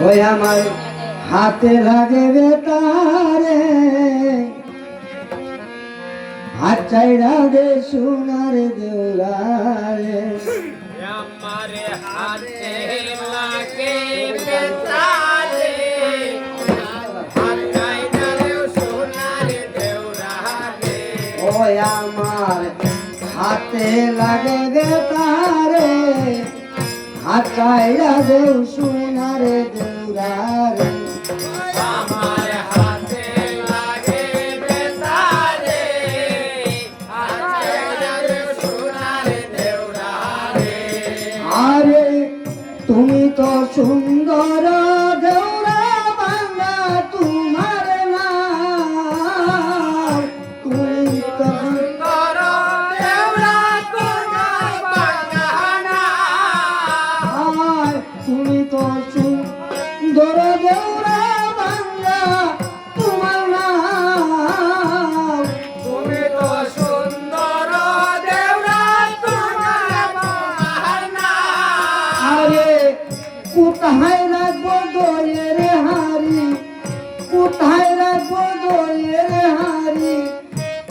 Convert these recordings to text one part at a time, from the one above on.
ওই আমার হাতে লাগে বেতারে হাত চাইরা দে সোনার দেউরারে আমারে হাতে লাগে বেতারে হাত চাইরা দে সোনার দেউরারে ওই আমার হাতে লাগে বেতারে হাত চাইরা দে সোনার দেউরারে আমার হাতে লাগে বেতারে হাত চাইরা দে সোনার দেউরারে আরে তুমি তো সুন্দর দেউরা বাংলা তোমার নাম তুমি তো সুন্দর দেউরা তোমার বাগানা আর তুমি তো সুন্দর দেউরা বাংলা তোমার নাম তুমি তো সুন্দর দেউরা তোমার বাগানা আরে কোথায় রাখবো দইয়ের হাড়ি কোথায় রাখবো দইয়ের হাড়ি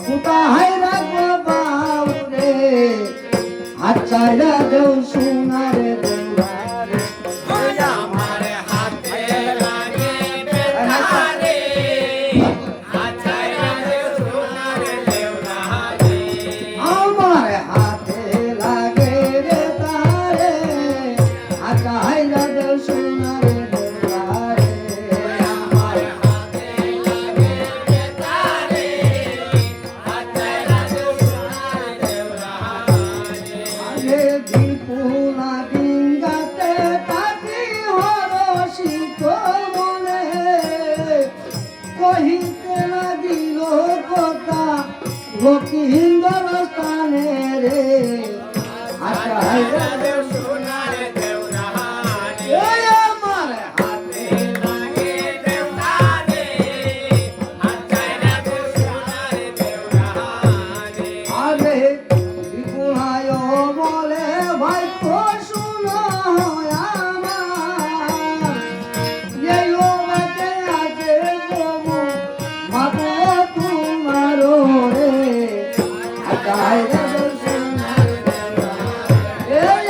কোথায় রাখবো বাউরে হাত চাইরা দেও সোনার দেউরারে আমার হাতে লাগে বেতারে হাত চাইরা দে সোনার দেউরারে আমার হাতে লাগে রে তারে হাত চাইরা দেও সোনার দেউরারে আমার হাতে লাগে বেতারে হাত চাইরা দে সোনার দেউরারে আরে দীপুনা ডিঙ্গাতে তাকি হরষিত মনে কহিতে লাগিল কথা লক্ষিন্দর স্থানে রে আচ্ছা দে সোনার দেউরারে ওই আমার হাতে লাগে দেউরারে হাত চাইরা দে সোনার দেউরারে আরে বিপুলায় বলে ভাই তো শুনো আমার এই লোকে আছে তবু মাতো তোমার রে আকাই রে সোনার এই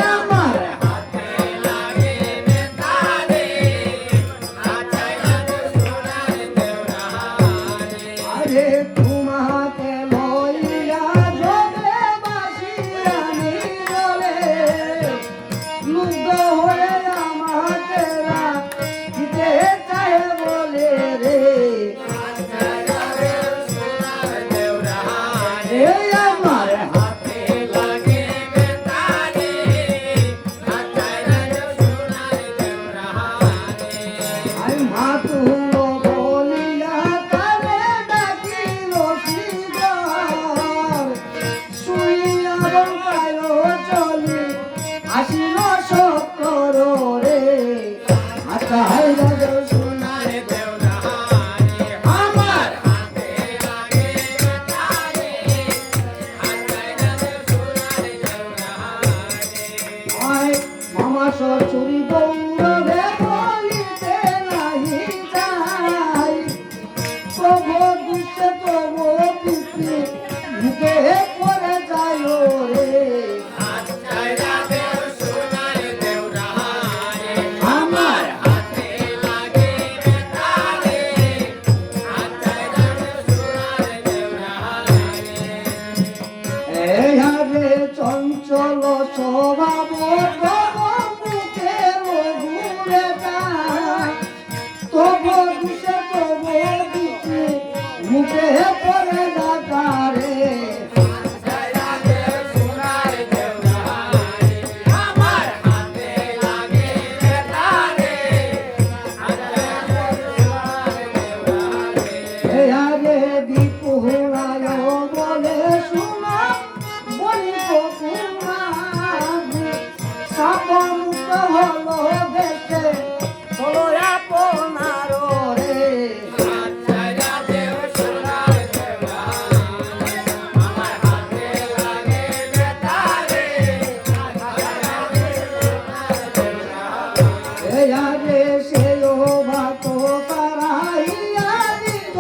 রে সেও ভাত তারাইয়া দিব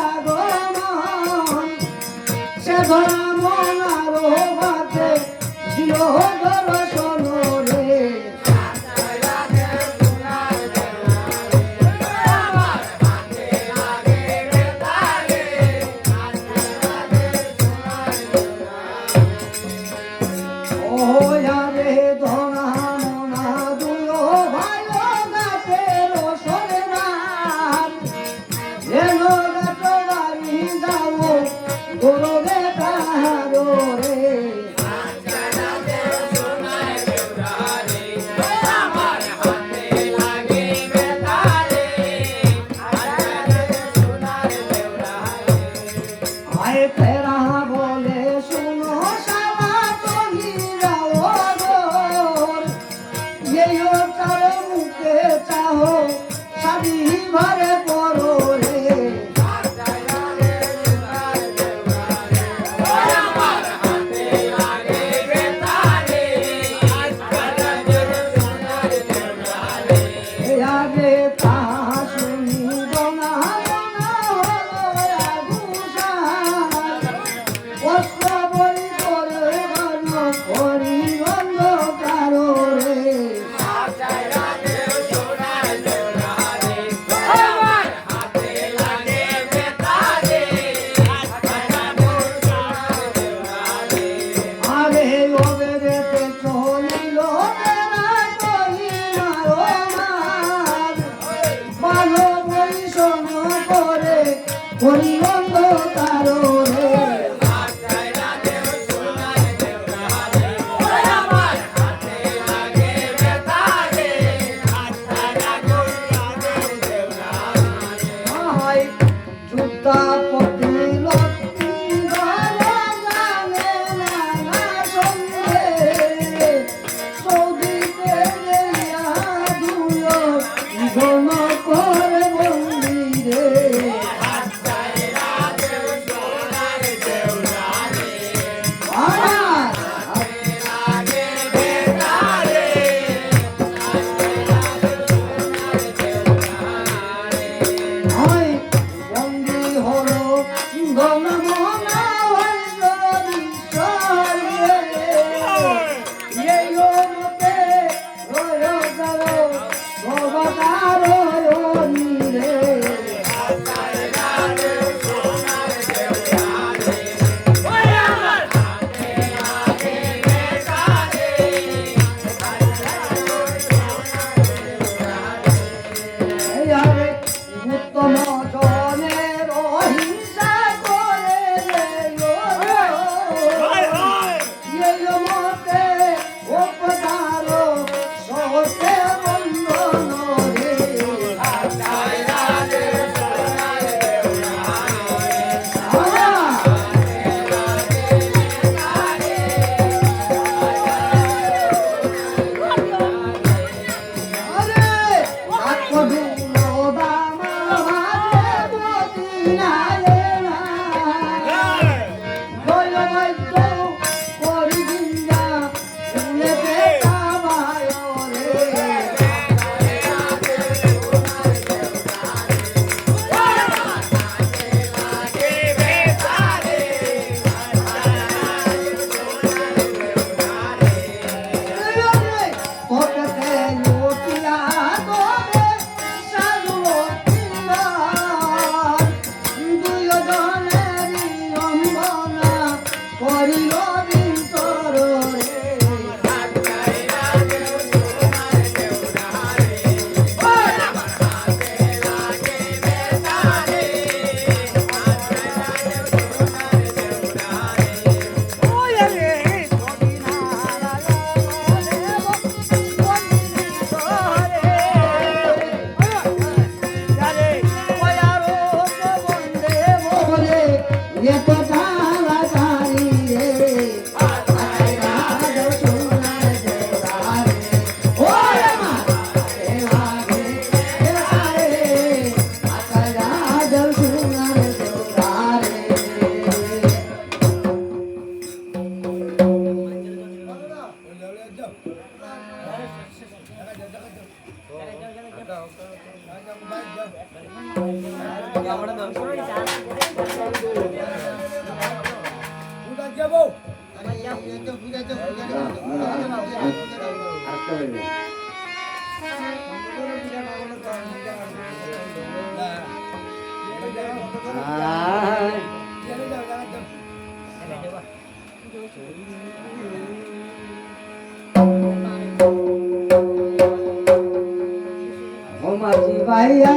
আগমন সে ধরা মন আরো ভাতে দিল দর্শন রে ওয়া রে ধরা মন দুলো ভাই গাতে রসরে নাম এলো গাটো বাড়ি যাও গরবে তাহারো রে সোনার ও মাঝি ভাইয়া